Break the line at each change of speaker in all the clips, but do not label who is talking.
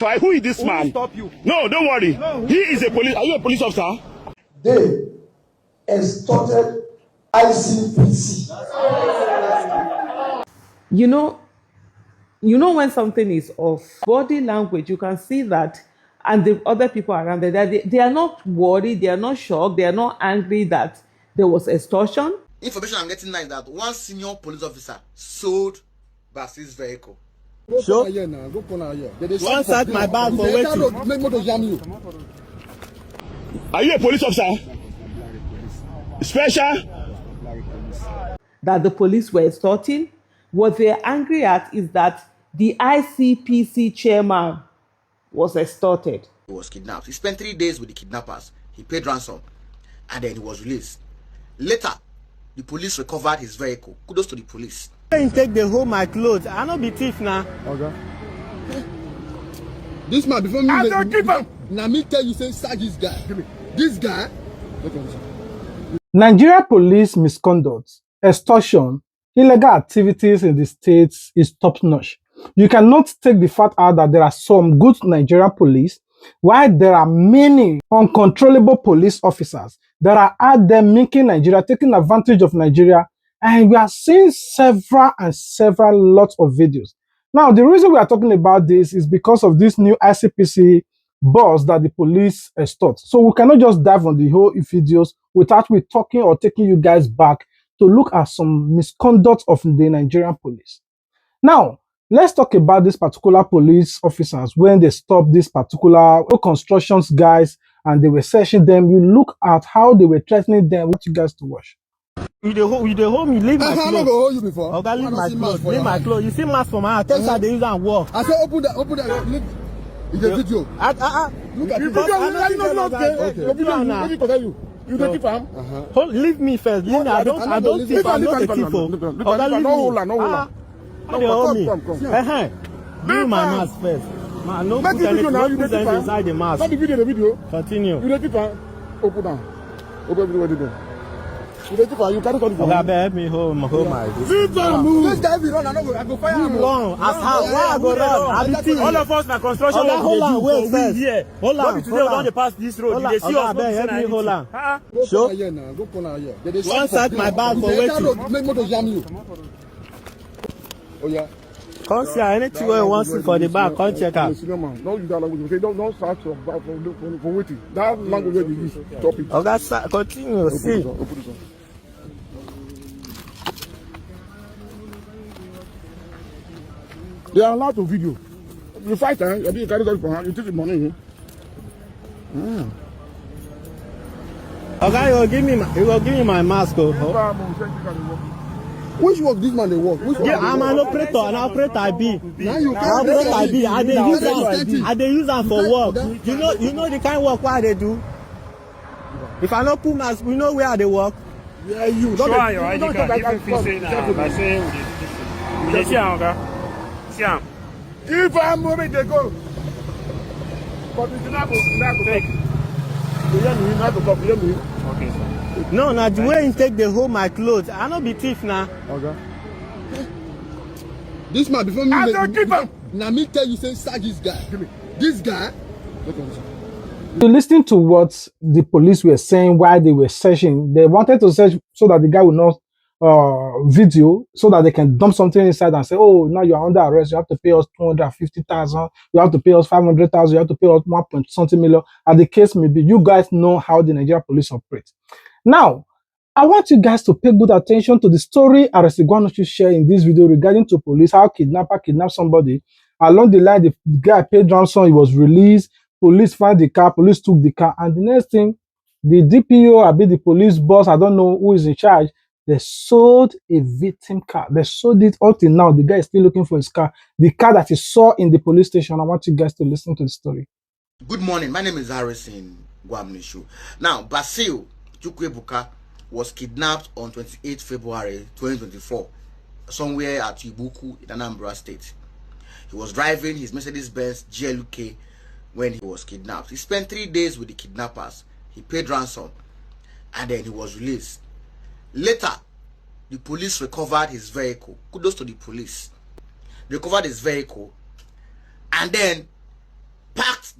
Who is this man?
Stop you.
No, don't worry. No. He is a police. Are you a police officer?
They extorted ICPC.
You know when something is off, body language, you can see that, and the other people around there, they are not worried, they are not shocked, they are not angry that there was extortion.
Information I'm getting now is that one senior police officer sold Basil's vehicle.
Sure.
One
sat my bag for waiting.
Are you a police officer? Special?
That the police were extorting. What they're angry at is that the ICPC chairman was extorted.
He was kidnapped. He spent 3 days with the kidnappers. He paid ransom, and then he was released. Later, the police recovered his vehicle. Kudos to the police.
Take the whole my clothes. I not be thief now.
Okay. This man before me.
I don't give him.
Now me tell you say sack this guy. This guy.
Nigeria police misconduct, extortion, illegal activities in the states is top-notch. You cannot take the fact out that there are some good Nigerian police, while there are many uncontrollable police officers that are out there making Nigeria, taking advantage of Nigeria, and we are seeing several lots of videos. Now, the reason we are talking about this is because of this new ICPC boss that the police extort. So we cannot just dive on the whole videos without we talking or taking you guys back to look at some misconduct of the Nigerian police. Now, let's talk about these particular police officers when they stopped these particular constructions guys and they were searching them. You look at how they were threatening them. I want you guys to watch.
You the hold me, leave my clothes.
I never hold you before.
Okay, leave my clothes. Leave my clothes. You see mask for my hand. Tell they use and walk.
I said open that. It's a video.
Look
at
it.
Okay. You don't keep him.
Hold, leave me first. Leave me. I don't keep. I'm not a keep. Come. Leave my mask first. Man, no put anything inside the mask.
Not the video.
Continue.
You don't keep him. Open down. Open everywhere. You can't
help me home.
This guy be run. I go fire him.
Long. As how? Why I go run?
All of us na construction.
Hold on. Wait first. Hold on.
Today we don't pass this road. They see us.
Help me. Hold on.
Sure. Go corner here.
One sat my bag for waiting.
Make motor jam you. Oh yeah.
Come see anything you want to see for the back. Come check out.
Don't use that language. Okay, don't start for waiting. That language you use. Stop it.
Okay, continue. See.
They are allowed to video. You fight, you carry that for hand. You take the money.
Okay, you will give me my mask.
Which work this man they work?
I'm an operator. I be.
Now you
operator I be. I they use them for work. You know the kind of work why they do. If I not put mask, we know where they work.
Yeah, you.
Show your ID card. Even if you say now, by saying we see am.
If I'm moving, they go. But it's not go take. You not to copy me.
Okay, sir.
No, now the way you take the whole my clothes, I not be thief now.
Okay. This man before me.
I don't keep him.
Now me tell you say sack this guy. This guy.
You listen to what the police were saying while they were searching. They wanted to search so that the guy would not video, so that they can dump something inside and say, oh, now you're under arrest, you have to pay us 250,000, you have to pay us 500,000, you have to pay us 1.something million, and the case may be. You guys know how the Nigeria police operate. Now, I want you guys to pay good attention to the story Aresigwanuchi shared in this video regarding to police, how kidnapper kidnapped somebody. Along the line, the guy paid ransom, he was released, police found the car, police took the car, and the next thing, the DPO, I be the police boss, I don't know who is in charge, they sold a victim car. They sold it up till now. The guy is still looking for his car. The car that he saw in the police station. I want you guys to listen to the story.
Good morning. My name is Harrison Gwamnishu. Now, Basil Juka was kidnapped on 28 February 2024, somewhere at Ibuku in Anambra State. He was driving his Mercedes-Benz GLK when he was kidnapped. He spent 3 days with the kidnappers. He paid ransom, and then he was released. Later, the police recovered his vehicle. Kudos to the police. They recovered his vehicle, and then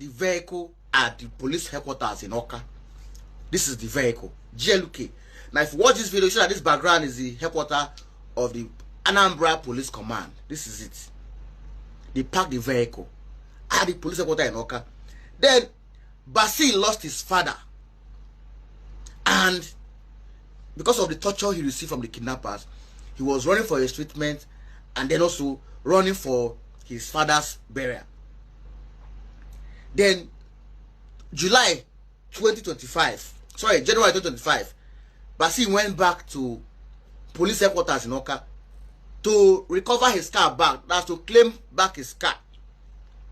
the vehicle at the police headquarters in Oka. This is the vehicle, GLK. Now, if you watch this video, you see that this background is the headquarters of the Anambra Police Command. This is it. They parked the vehicle at the police headquarters in Oka. Then, Basil lost his father. And because of the torture he received from the kidnappers, he was running for his treatment and then also running for his father's burial. Then, January 2025, Basil went back to police headquarters in Oka to recover his car back. That's to claim back his car.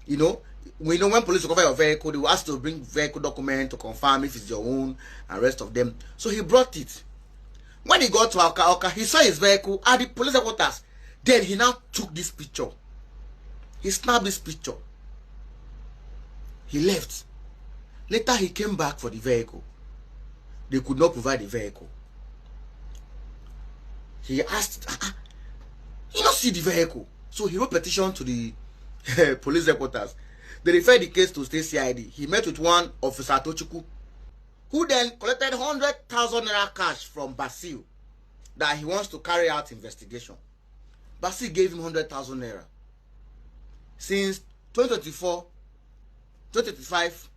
You know, when police recover your vehicle, they will ask to bring vehicle document to confirm if it's your own and rest of them. So he brought it. When he got to Oka, he saw his vehicle at the police headquarters. Then he now took this picture. He snapped this picture. He left. Later he came back for the vehicle. They could not provide the vehicle. He asked, you don't see the vehicle. So he wrote petition to the police headquarters. They referred the case to state CID. He met with one officer, Tochuku, who then collected 100,000 naira cash from Basil that he wants to carry out investigation. Basil gave him 100,000 naira. Since 2025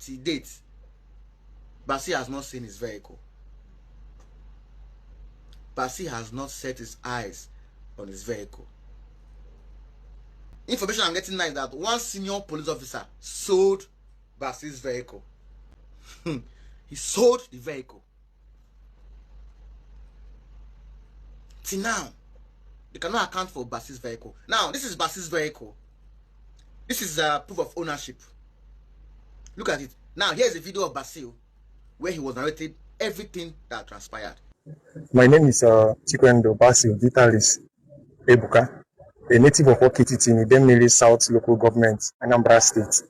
to date, Basil has not seen his vehicle. Basil has not set his eyes on his vehicle. Information I'm getting now is that one senior police officer sold Basil's vehicle. He sold the vehicle. Till now, they cannot account for Basil's vehicle. Now, this is Basil's vehicle. This is proof of ownership. Look at it. Now, here's a video of Basil where he was narrating everything that transpired.
My name is Chikwendo Basil Vitalis Ebuka, a native of Okititi in Idemili South Local Government, Anambra State.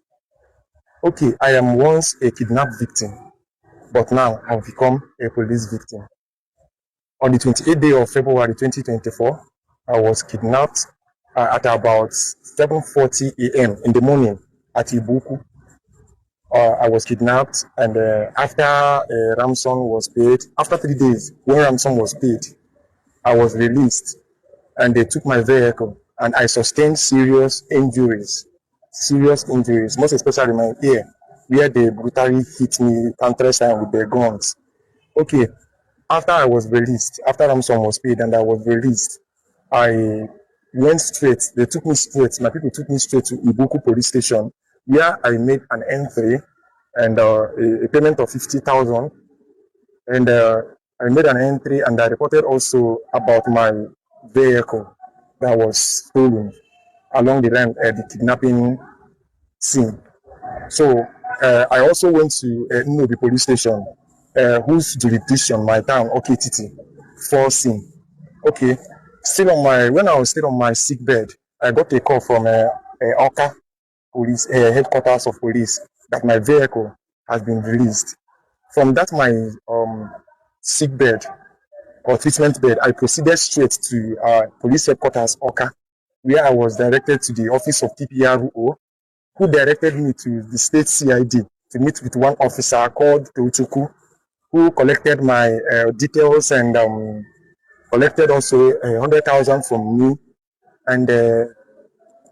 Okay, I am once a kidnapped victim, but now I've become a police victim. On the 28th day of February 2024, I was kidnapped at about 7:40 a.m. in the morning at Ibuku. I was kidnapped, and after ransom was paid, after 3 days, when ransom was paid, I was released, and they took my vehicle, and I sustained serious injuries, most especially my ear, where they brutally hit me countless times with their guns. Okay, after I was released, after ransom was paid and I was released, I went straight, my people took me straight to Ibuku police station, where I made an entry and a payment of 50,000, and I made an entry and I reported also about my vehicle that was stolen along the line at the kidnapping scene. So I also went to the police station, whose jurisdiction, my town, Okititi, for scene. Okay, when I was still on my sick bed, I got a call from Oka police headquarters of police that my vehicle has been released. From that my sick bed or treatment bed, I proceeded straight to police headquarters Oka, where I was directed to the office of TPRO, who directed me to the state CID to meet with one officer called Tochuku, who collected my details and collected also 100,000 from me, and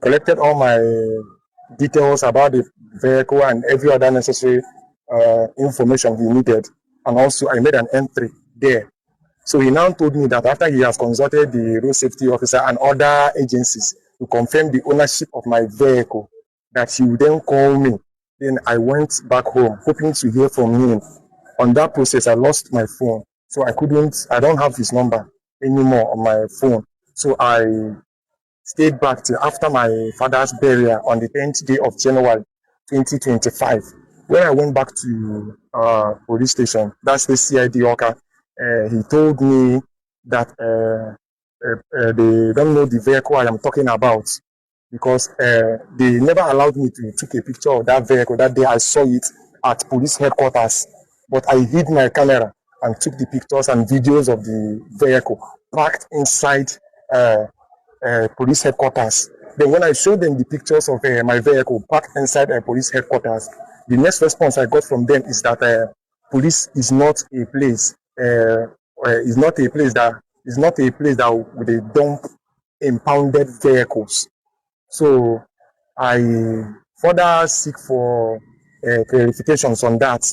collected all my details about the vehicle and every other necessary information he needed. And also I made an entry there. So he now told me that after he has consulted the road safety officer and other agencies to confirm the ownership of my vehicle, that he would then call me. Then I went back home hoping to hear from him. On that process, I lost my phone. So I don't have his number anymore on my phone. So I stayed back till after my father's burial on the 10th day of January 2025. When I went back to police station, that's the CID Oka, he told me that they don't know the vehicle I am talking about, because they never allowed me to take a picture of that vehicle. That day I saw it at police headquarters, but I hid my camera and took the pictures and videos of the vehicle parked inside police headquarters. Then when I showed them the pictures of my vehicle parked inside police headquarters, the next response I got from them is that police is not a place that they dump impounded vehicles. So I further seek for clarifications on that.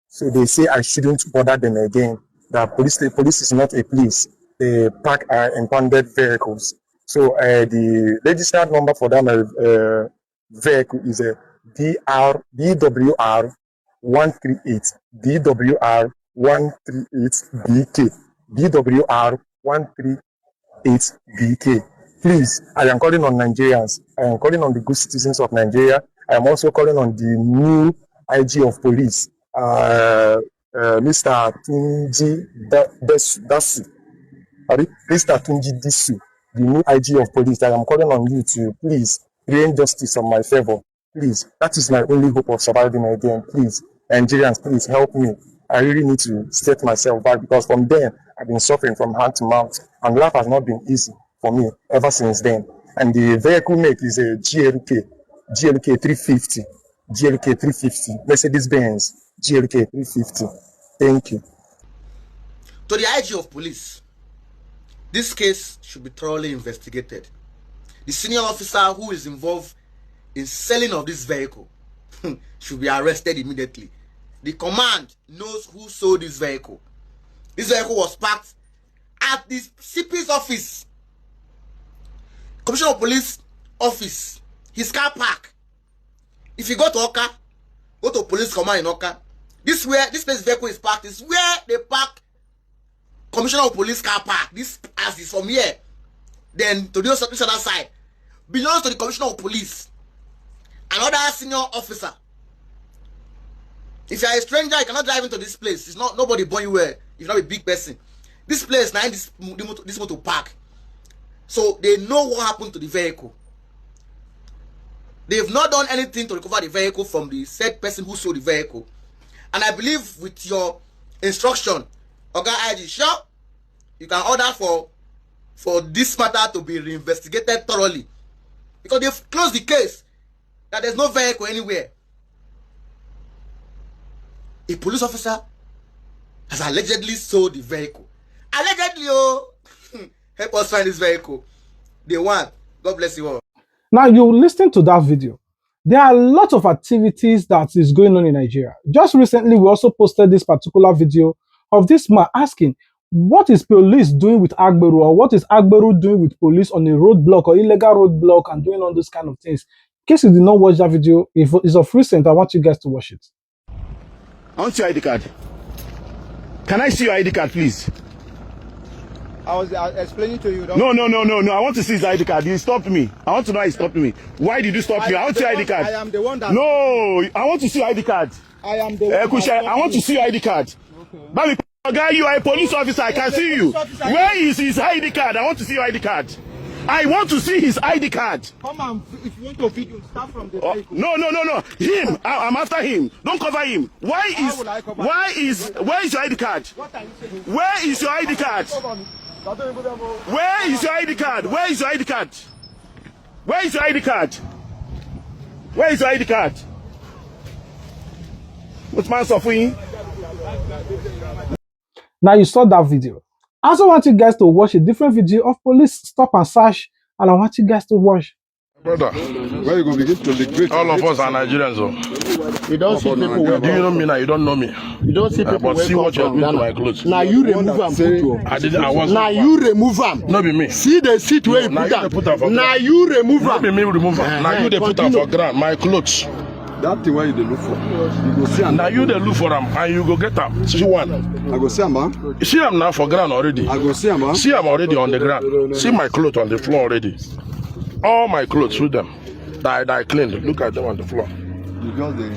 So they say I shouldn't bother them again. That police is not a place they park impounded vehicles. So the registered number for that vehicle is DWR 138 DWR 138 DWR 138 BK. Please, I am calling on Nigerians. I am calling on the good citizens of Nigeria. I am also calling on the new IG of police, Mr. Tunji Dasu. Mr. Tunji Disu, the new IG of police. I am calling on you to please rain justice on my favor. Please, that is my only hope of surviving again. Please, Nigerians, please help me. I really need to set myself back because from then I've been suffering from hand to mouth, and life has not been easy for me ever since then. And the vehicle make is a GLK 350, GLK 350, Mercedes-Benz GLK 350. Thank you.
To the IG of police, this case should be thoroughly investigated. The senior officer who is involved in selling of this vehicle should be arrested immediately. The command knows who sold this vehicle. This vehicle was parked at the CP's office, Commissioner of Police office, his car park. If you go to Oka, go to police command in Oka, this place vehicle is parked is where they park Commissioner of Police car park. This as is from here, then to this other side belongs to the Commissioner of Police, another senior officer. If you are a stranger, you cannot drive into this place. It's not nobody born you where. You're not a big person. This place now, this motor park. So they know what happened to the vehicle. They've not done anything to recover the vehicle from the said person who sold the vehicle. And I believe with your instruction, Oga IG, sure, you can order for this matter to be reinvestigated thoroughly. Because they've closed the case that there's no vehicle anywhere. A police officer has allegedly sold the vehicle. Allegedly, oh, help us find this vehicle. They want. God bless you all.
Now, you listen to that video. There are a lot of activities that is going on in Nigeria. Just recently, we also posted this particular video of this man asking, what is police doing with Agberu, or what is Agberu doing with police on a roadblock or illegal roadblock and doing all those kind of things. In case you did not watch that video, if it's of recent, I want you guys to watch it.
I want your ID card. Can I see your ID card, please?
I was explaining to you.
No. I want to see his ID card. He stopped me. I want to know why he stopped me. Why did you stop me? I want your ID card.
I am the one that...
No, I want to see your ID card.
I am the one
I want to see your ID card. Okay. Guy, you are a police officer. I can see you. Where is his ID card? I want to see your ID card. I want to see his ID card.
Come on, if you want to video, start from the vehicle.
No. Him. I'm after him. Don't cover him. Where is your ID card?
What are you saying?
Where is your ID card? Where is your ID card? Where is your ID card? Where is your ID card? Where is your ID card? What's my suffering?
Now you saw that video. I also want you guys to watch a different video of police stop and search, and I want you guys to watch.
Brother, where you going to begin to liquidate? All of us are Nigerians, though.
You don't see people.
Do you know me now? You don't know me.
You don't see people.
But see what you're doing to my clothes.
Now you remove them.
I was.
Now you remove them.
Not be me.
See the seat where you put them. Now you remove them.
Not be me remove them. Now you they put them for ground. My clothes.
That thing where you look for, you go see them.
Now you they look for them and you go get them. See one.
I go see them, man.
You see them now for ground already.
I go see them, man.
See them already on the ground. See my clothes on the floor already. All my clothes with them. That I cleaned. Look at them on the floor.
Because they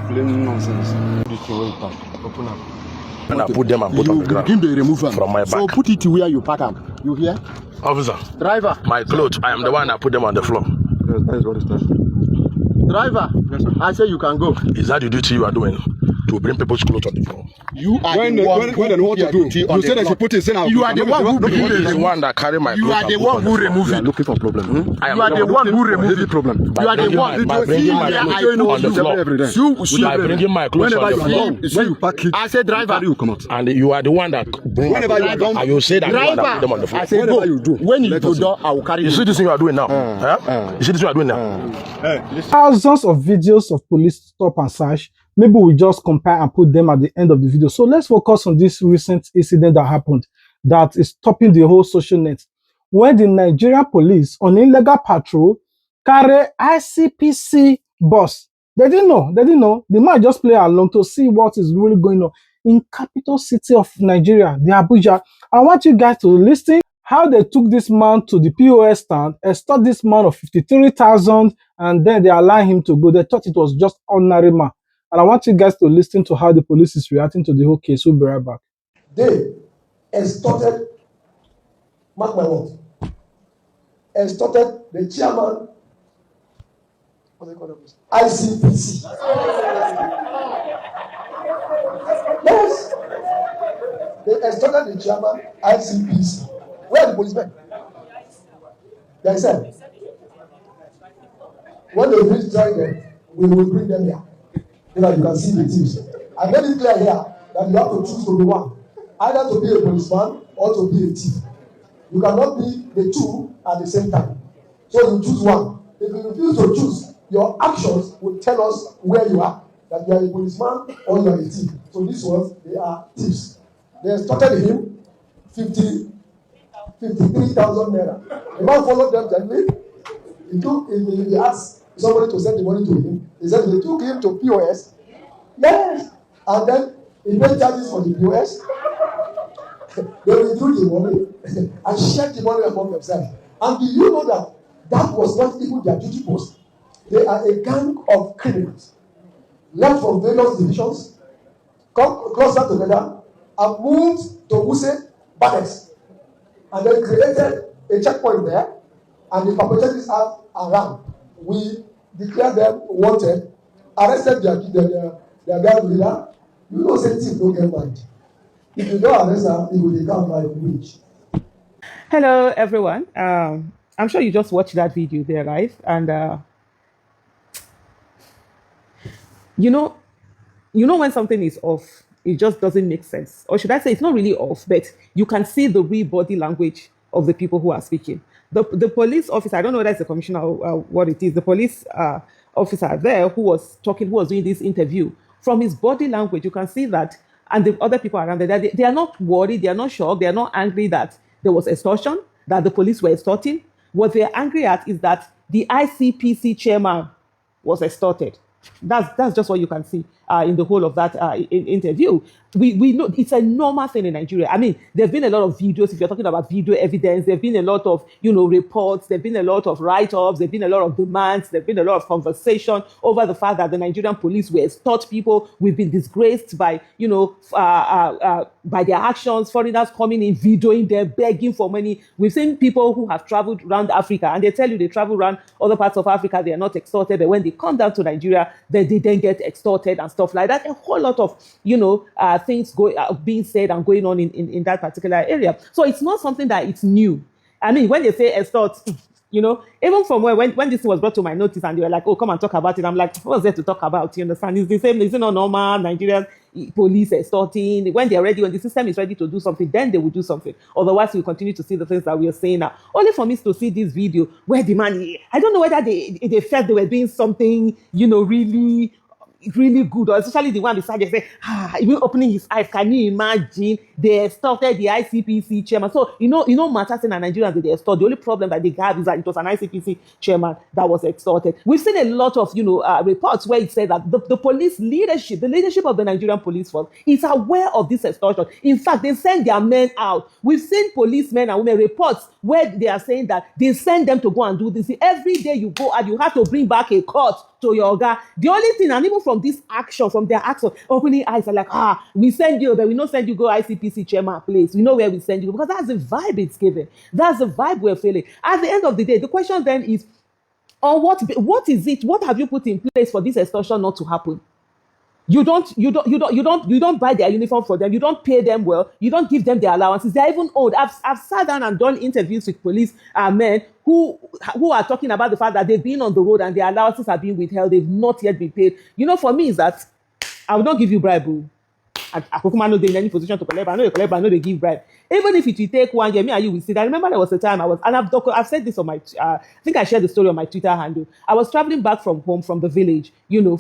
claim nonsense. Open up.
And I put them and put on the ground.
Begin to remove them
from my back.
So put it where you pack them. You hear?
Officer.
Driver.
My clothes. I am the one that put them on the floor.
Yes, that is what it is.
Driver.
Yes, sir.
I say you can go.
Is that the duty you are doing? To to bring people's clothes on the floor.
You are when the one when they know what to do. You say they should put it in.
You are the one who is the one that carry my clothes.
You are the one who remove it.
Looking for problem.
You are the one who remove the problem. You are the one
by bringing my clothes on the floor. By bringing my clothes on the floor.
When you pack it,
I say driver,
you come out.
And you are the one that bring my clothes. And you say that you are the one that put them on the floor.
I say
Whatever you do,
when you go down, I will carry
you.
You
See this thing you are doing now? You see this thing you are doing now?
Thousands of videos of police stop and search. Maybe we just compare and put them at the end of the video. So let's focus on this recent incident that happened that is topping the whole social net. When the Nigerian police on illegal patrol carry ICPC bus. They didn't know. They might just play along to see what is really going on in capital city of Nigeria, the Abuja. I want you guys to listen how they took this man to the POS stand, extort this man of 53,000, and then they allow him to go. They thought it was just ordinary man. And I want you guys to listen to how the police is reacting to the whole case. We'll be right back.
They extorted, mark my words, extorted the chairman of the ICPC. Yes, they extorted the chairman ICPC. Where are the policemen? They said, when they reach trying them, we will bring them here. So that you can see the thieves. I made it clear here that you have to choose to be one, either to be a policeman or to be a thief. You cannot be the two at the same time. So you choose one. If you refuse to choose, your actions will tell us where you are, that you are a policeman or you are a thief. So these ones, they are thieves. They extorted him 53,000 naira. The man followed them gently. He asked somebody to send the money to him. He said they took him to POS. Yes. And then he paid charges for the POS. They withdrew the money and shared the money among themselves. And do you know that that was not even their duty post? They are a gang of criminals left from various divisions, come closer together, and moved to Wuse Barracks. And then created a checkpoint there, and the perpetrators have around. We declared them wanted, arrested their gang leader. You know, say thief don't get mind. If you don't arrest them, it will become by witch.
Hello, everyone. I'm sure you just watched that video there, right? And you know when something is off, it just doesn't make sense. Or should I say, it's not really off, but you can see the real body language of the people who are speaking. The police officer, I don't know whether it's the commissioner or what it is, the police officer there who was doing this interview, from his body language, you can see that, and the other people around there, they are not worried, they are not shocked, they are not angry that there was extortion, that the police were extorting. What they are angry at is that the ICPC chairman was extorted. That's just what you can see in the whole of that interview. We know it's a normal thing in Nigeria. I mean, there have been a lot of videos. If you're talking about video evidence, there have been a lot of reports. There have been a lot of write-ups. There have been a lot of demands. There have been a lot of conversation over the fact that the Nigerian police were extort people. We've been disgraced by by their actions. Foreigners coming in, videoing them, begging for money. We've seen people who have traveled around Africa, and they tell you they travel around other parts of Africa, they are not extorted, but when they come down to Nigeria, they then get extorted and stuff like that. A whole lot of things being said and going on in that particular area. So it's not something that it's new. I mean, when they say extort, even from when this was brought to my notice and they were like, oh, come and talk about it, I'm like, what's there to talk about? You understand? It's the same. It's not normal. Nigerian police extorting. When the system is ready to do something, then they will do something. Otherwise, we'll continue to see the things that we are saying now. Only for me to see this video where the man, I don't know whether they felt they were doing something, really good, or especially the one beside, they say, even opening his eyes, can you imagine? They extorted the ICPC chairman. So, no matter in Nigeria that they extort, the only problem that they have is that it was an ICPC chairman that was extorted. We've seen a lot of, reports where it said that the police leadership, the leadership of the Nigerian police force is aware of this extortion. In fact, they send their men out. We've seen policemen and women reports where they are saying that they send them to go and do this. Every day you go out, you have to bring back a court to your guy. The only thing, and even from this action, from their action, opening eyes are like, we send you, but we don't send you go ICPC chairman place. We know where we send you, because that's the vibe it's giving. That's the vibe we're feeling. At the end of the day, the question then is, what is it? What have you put in place for this extortion not to happen? You don't buy their uniform for them. You don't pay them well. You don't give them their allowances. They're even old. I've sat down and done interviews with police men who are talking about the fact that they've been on the road and their allowances are being withheld. They've not yet been paid. For me is that I will not give you bribe. I know they're in any position to collect. I know they collect, but I know they give bribe. Even if it will take 1 year, me and you will see. I remember there was a time I was, and I've said this on my, I think I shared the story on my Twitter handle. I was traveling back from home from the village,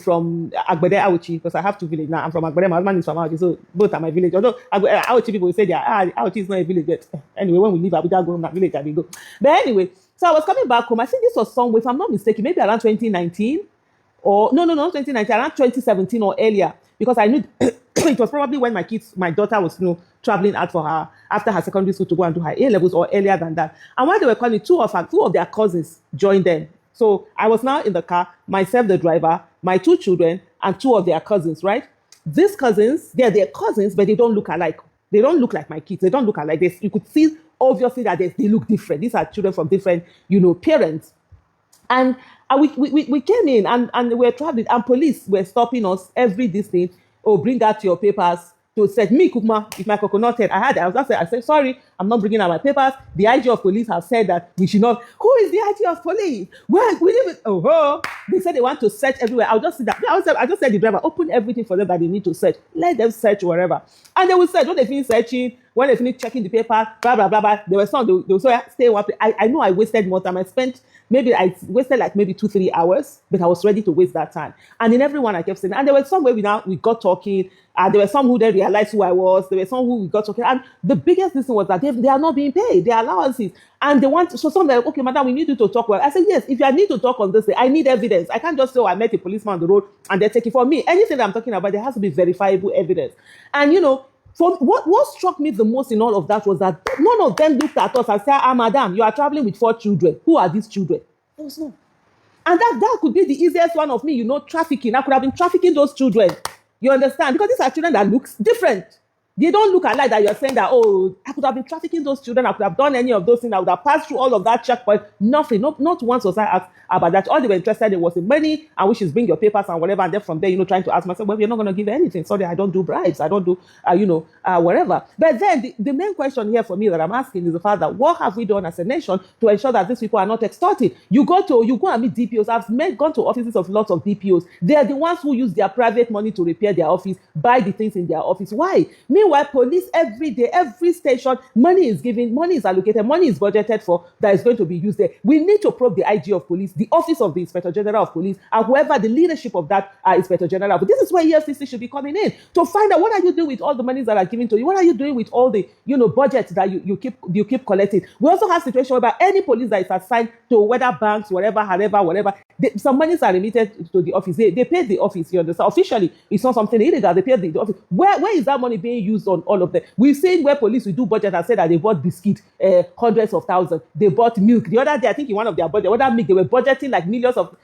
from Agbede Auchi, because I have 2 villages now. I'm from Agbede, my husband is from Auchi, so both are my village. Although Auchi people will say Auchi is not a village, but anyway, when we leave Abuja, go home, that village, I will go. But anyway, so I was coming back home. I think this was somewhere, if I'm not mistaken, maybe around 2019 or no, 2019, around 2017 or earlier, because I knew it was probably when my daughter was traveling out after her secondary school to go and do her A levels or earlier than that. And while they were calling, two of their cousins joined them. So I was now in the car, myself, the driver, my 2 children, and 2 of their cousins, right? These cousins, they're their cousins, but they don't look alike. They don't look like my kids. They don't look alike. You could see obviously that they look different. These are children from different, parents. And we came in and we were traveling, and police were stopping us every distance. Oh, bring out your papers to set me, Kukma, if my coconut head. I said, sorry, I'm not bringing out my papers. The IG of police have said that we should not. Who is the IG of police? Well, we didn't. They said they want to search everywhere. I'll just see that. I just said the driver, open everything for them that they need to search. Let them search wherever. And they will search when they finish searching, when they finish checking the papers, blah, blah, blah, blah. There were some, they will stay one place. I know I wasted more time. I wasted like maybe 2-3 hours, but I was ready to waste that time. And in everyone I kept saying, and there were some where we got talking. There were some who didn't realize who I was. There were some who we got talking. And the biggest thing was that they are not being paid their allowances. And they want, so some were like, okay, madam, we need you to talk. Well, I said, yes, if I need to talk on this day, I need evidence. I can't just say, I met a policeman on the road and they take it for me. Anything that I'm talking about, there has to be verifiable evidence. And, for what struck me the most in all of that was that none of them looked at us and said, madam, you are traveling with 4 children. Who are these children? There was no. And that could be the easiest one of me, trafficking. I could have been trafficking those children. You understand? Because these are children that look different. They don't look alike that you're saying that, I could have been trafficking those children. I could have done any of those things. I would have passed through all of that checkpoint. Nothing. Not once was I asked about that. All they were interested in was the money, and which is bring your papers and whatever. And then from there, trying to ask myself, well, you're not going to give anything. Sorry, I don't do bribes. I don't do, whatever. But then the main question here for me that I'm asking is the fact that what have we done as a nation to ensure that these people are not extorted? You go and meet DPOs. I've gone to offices of lots of DPOs. They are the ones who use their private money to repair their office, buy the things in their office. Why? Meanwhile, police every day, every station, money is given, money is allocated, money is budgeted for that is going to be used there. We need to probe the IG of police, the office of the Inspector General of Police, and whoever the leadership of that Inspector General. But this is where EFCC should be coming in to find out what are you doing with all the monies that are given to you. What are you doing with all the budgets that you keep collecting? We also have situation whereby any police that is assigned to whether banks, whatever, some monies are remitted to the office. They pay the office. You understand? Officially, it's not something illegal. They pay the office. Where is that money being used on all of them? We've seen where police will do budget and say that they bought biscuit, hundreds of thousands. They bought milk. The other day, I think in one of their budget, milk, they were budgeting like millions of,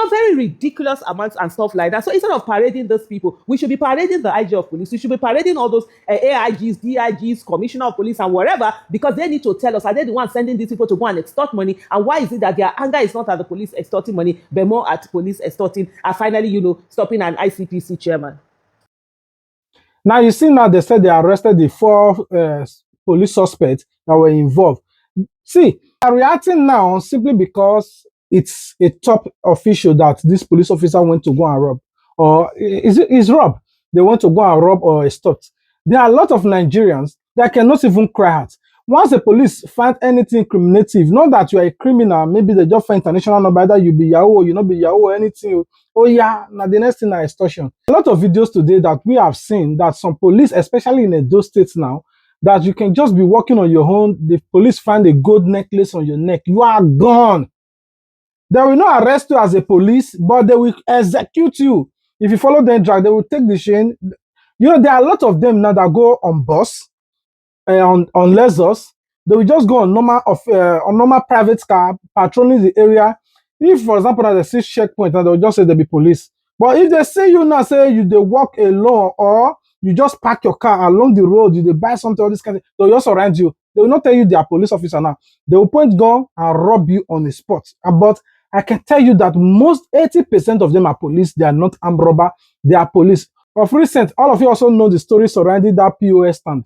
very ridiculous amounts and stuff like that. So instead of parading those people, we should be parading the IG of police. We should be parading all those AIGs, DIGs, commissioner of police and whatever, because they need to tell us, are they the ones sending these people to go and extort money? And why is it that their anger is not at the police extorting money, but more at police extorting, and finally, stopping an ICPC chairman?
Now, you see, now they said they arrested the 4 police suspects that were involved. See, they're reacting now simply because it's a top official that this police officer went to go and rob. Or is rob? They want to go and rob or extort. There are a lot of Nigerians that cannot even cry out. Once the police find anything incriminative, not that you are a criminal, maybe they just find international number, either you be Yahoo or you not be Yahoo or anything. Oh yeah, now the next thing is extortion. A lot of videos today that we have seen that some police, especially in those states now, that you can just be walking on your own, the police find a gold necklace on your neck, you are gone. They will not arrest you as a police, but they will execute you. If you follow them drag, they will take the chain. There are a lot of them now that go on bus, on Lexus. They will just go on normal private car, patrolling the area. If, for example, now they see checkpoint, and they'll just say they'll be police. But if they say you now say they walk alone, or you just park your car along the road, you buy something, all this kind of, they'll just surround you. They will not tell you they are police officer now. They will point gun and rob you on the spot. But I can tell you that most 80% of them are police. They are not armed robber. They are police. Of recent, all of you also know the story surrounding that POS stand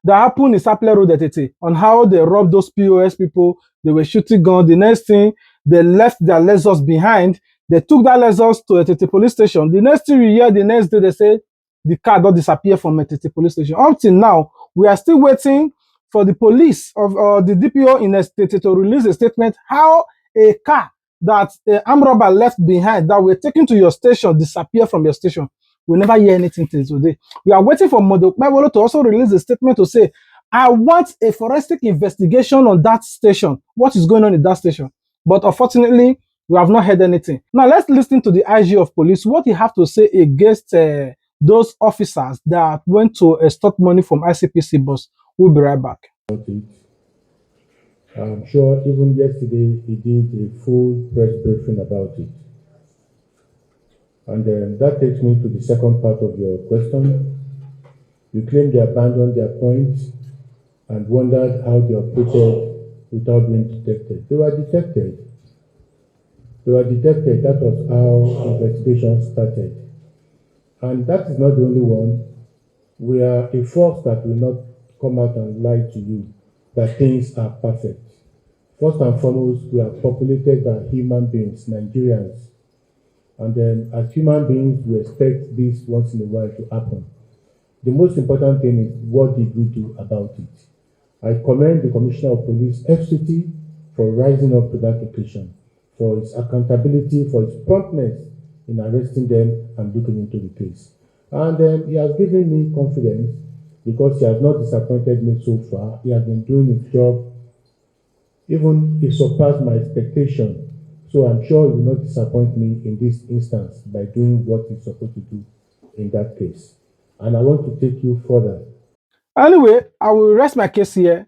that happened in Sapele Road Etete, on how they robbed those POS people. They were shooting guns. The next thing, they left their Lexus behind. They took that Lexus to Etete police station. The next thing you hear, the next day, they say the car don't disappear from Etete police station. Up till now, we are still waiting for the police of the DPO in Etete to release a statement how a car that an armed robber left behind that were taken to your station disappear from your station. We never hear anything till today. We are waiting for Modokpebolo to also release a statement to say, I want a forensic investigation on that station. What is going on in that station? But unfortunately, we have not heard anything. Now, let's listen to the IG of police, what he have to say against those officers that went to extort money from ICPC boss. We'll be right back.
I'm sure even yesterday he did a full press briefing about it. And that takes me to the second part of your question. You claim they abandoned their points and wondered how they operated without being detected. They were detected. They were detected. That was how investigation started. And that is not the only one. We are a force that will not come out and lie to you that things are perfect. First and foremost, we are populated by human beings, Nigerians. And then as human beings, we expect this once in a while to happen. The most important thing is, what did we do about it? I commend the Commissioner of Police, FCT, for rising up to that occasion, for his accountability, for his promptness in arresting them and looking into the case. And he has given me confidence because he has not disappointed me so far. He has been doing his job. Even he surpassed my expectation. So I'm sure he will not disappoint me in this instance by doing what he's supposed to do in that case. And I want to take you further.
Anyway, I will rest my case here.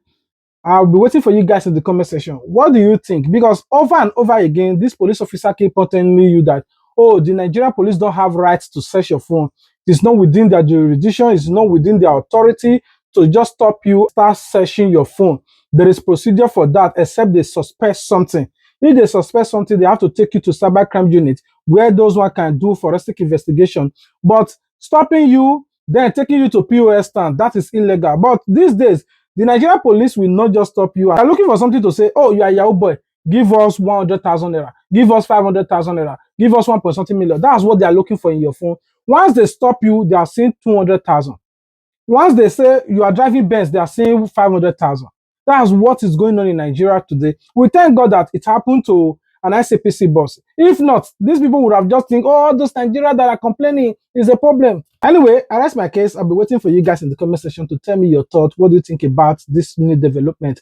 I'll be waiting for you guys in the comment section. What do you think? Because over and over again, this police officer keep on telling you that, oh, the Nigerian police don't have rights to search your phone. It's not within their jurisdiction. It's not within their authority to just stop you, start searching your phone. There is procedure for that, except they suspect something. If they suspect something, they have to take you to cybercrime unit, where those one can do forensic investigation. But stopping you, then taking you to POS stand, that is illegal. But these days, the Nigerian police will not just stop you. They're looking for something to say, oh, you are Yahoo boy, give us 100,000 naira, give us 500,000 naira, give us 1 point something million. That's what they are looking for in your phone. Once they stop you, they are saying 200,000. Once they say you are driving Benz, they are saying 500,000. That's what is going on in Nigeria today. We thank God that it happened to an ICPC boss. If not, these people would have just think, oh, those Nigerians that are complaining is a problem. Anyway, I rest my case. I'll be waiting for you guys in the comment section to tell me your thoughts. What do you think about this new development?